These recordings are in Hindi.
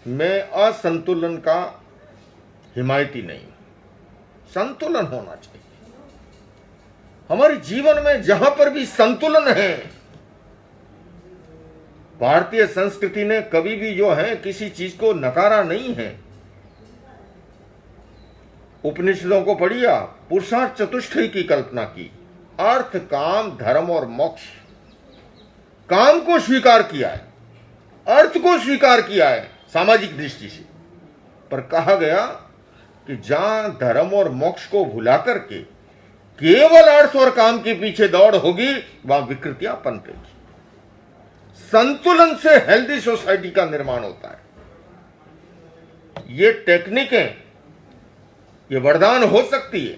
मैं असंतुलन का हिमायती नहीं हूं। संतुलन होना चाहिए हमारे जीवन में। जहां पर भी संतुलन है, भारतीय संस्कृति ने कभी भी जो है किसी चीज को नकारा नहीं है। उपनिषदों को पढ़िए आप, पुरुषार्थ चतुष्टय की कल्पना की, अर्थ काम धर्म और मोक्ष। काम को स्वीकार किया है, अर्थ को स्वीकार किया है सामाजिक दृष्टि से, पर कहा गया कि जहां धर्म और मोक्ष को भुला करके केवल अर्थ और काम के पीछे दौड़ होगी, वहां विकृतियां पनपेगी। संतुलन से हेल्दी सोसाइटी का निर्माण होता है। ये टेक्निकें, ये वरदान हो सकती है।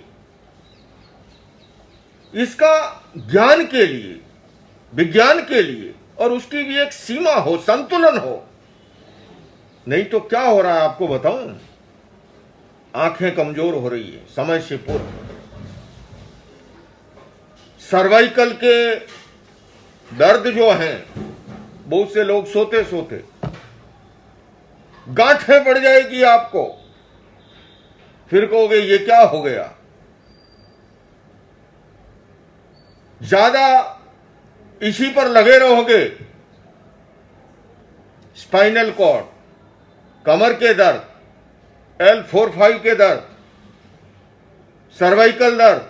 इसका ज्ञान के लिए, विज्ञान के लिए, और उसकी भी एक सीमा हो, संतुलन हो। नहीं तो क्या हो रहा है आपको बताऊं, आंखें कमजोर हो रही है समय से पूर्व। सर्वाइकल के दर्द जो हैं, बहुत से लोग सोते सोते गांठें पड़ जाएगी आपको, फिर कहोगे ये क्या हो गया। ज्यादा इसी पर लगे रहोगे, स्पाइनल कॉर्ड, कमर के दर्द, L4-5 के दर्द, सर्वाइकल दर्द,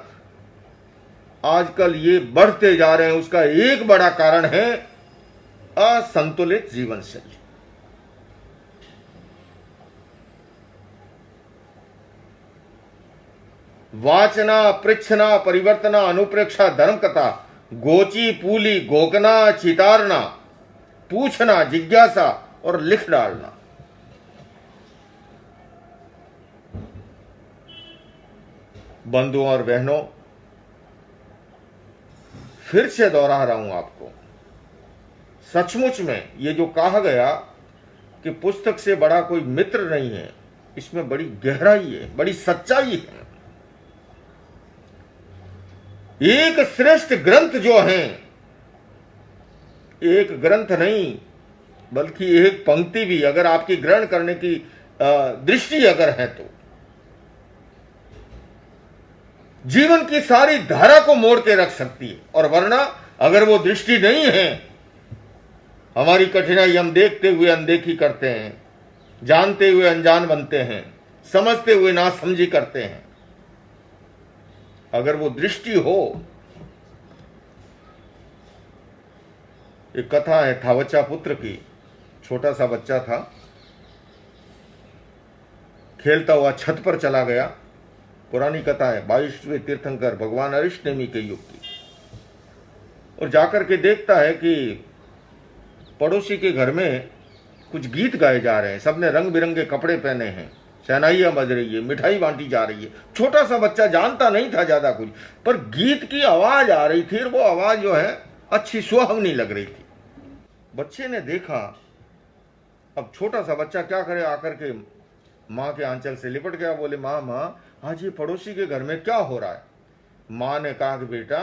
आजकल ये बढ़ते जा रहे हैं। उसका एक बड़ा कारण है असंतुलित जीवन शैली। वाचना, पृच्छना, परिवर्तना, अनुप्रेक्षा, धर्म कथा, गोची, पूली, गोकना, चितारना, पूछना, जिज्ञासा और लिख डालना। बंधुओं और बहनों, फिर से दोहरा रहा हूं आपको, सचमुच में ये जो कहा गया कि पुस्तक से बड़ा कोई मित्र नहीं है, इसमें बड़ी गहराई है, बड़ी सच्चाई है। एक श्रेष्ठ ग्रंथ जो है, एक ग्रंथ नहीं बल्कि एक पंक्ति भी अगर आपकी ग्रहण करने की दृष्टि अगर है तो जीवन की सारी धारा को मोड़ के रख सकती है। और वरना अगर वो दृष्टि नहीं है, हमारी कठिनाई हम देखते हुए अनदेखी करते हैं, जानते हुए अनजान बनते हैं, समझते हुए नासमझी करते हैं। अगर वो दृष्टि हो, एक कथा है थावचा पुत्र की। छोटा सा बच्चा था, खेलता हुआ छत पर चला गया। पुरानी कथा है, 22वें तीर्थंकर भगवान अरिष्टनेमि के युग की। और जाकर के देखता है कि पड़ोसी के घर में कुछ गीत गाए जा रहे हैं, सबने रंग बिरंगे कपड़े पहने हैं, शहनाइयां बज रही है, मिठाई बांटी जा रही है। छोटा सा बच्चा जानता नहीं था ज्यादा कुछ, पर गीत की आवाज आ रही थी और वो आवाज जो है अच्छी सुहावनी लग रही थी। बच्चे ने देखा, अब छोटा सा बच्चा क्या करे, आकर के माँ के आंचल से लिपट गया, बोले माँ माँ आज ये पड़ोसी के घर में क्या हो रहा है। माँ ने कहा कि बेटा,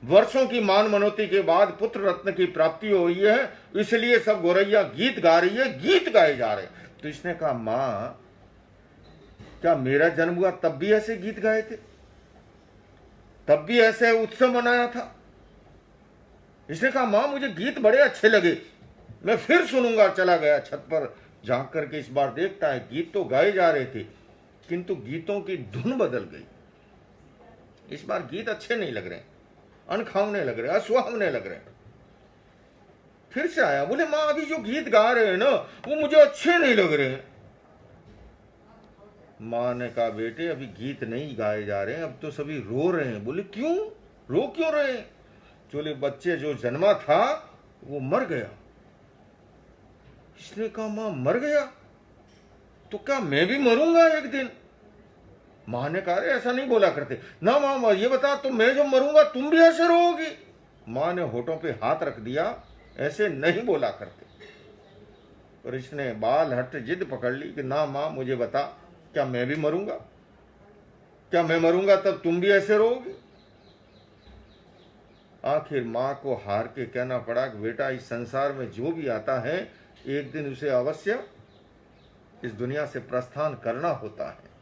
वर्षों की मान मनोती के बाद पुत्र रत्न की प्राप्ति हुई है, इसलिए सब गोरैया गीत गा रही है, गीत गाए जा रहे। तो इसने कहा माँ, क्या मेरा जन्म हुआ तब भी ऐसे गीत गाए थे, तब भी ऐसे उत्सव मनाया था। इसने कहा माँ मुझे गीत बड़े अच्छे लगे, मैं फिर सुनूंगा। चला गया छत पर, झांक करके इस बार देखता है गीत तो गाए जा रहे थे, किंतु गीतों की धुन बदल गई। इस बार गीत अच्छे नहीं लग रहे, अनखावने लग रहे, असुहावने लग रहे। फिर से आया, बोले माँ अभी जो गीत गा रहे हैं ना वो मुझे अच्छे नहीं लग रहे हैं। माँ ने कहा बेटे अभी गीत नहीं गाए जा रहे हैं, अब तो सभी रो रहे हैं। बोले क्यों, रो क्यों रहे हैं। बोले बच्चे जो जन्मा था वो मर गया। इसने कहा माँ मर गया तो क्या मैं भी मरूंगा एक दिन। माँ ने कहा अरे ऐसा नहीं बोला करते ना माँ, ये बता तुम, मैं जब मरूंगा तुम भी ऐसे रोओगी। माँ ने होठों पे हाथ रख दिया, ऐसे नहीं बोला करते। और इसने बाल हट जिद पकड़ ली कि ना माँ मुझे बता, क्या मैं भी मरूंगा, क्या मैं मरूंगा तब तुम भी ऐसे रोओगी। आखिर माँ को हार के कहना पड़ा कि बेटा इस संसार में जो भी आता है एक दिन उसे अवश्य इस दुनिया से प्रस्थान करना होता है।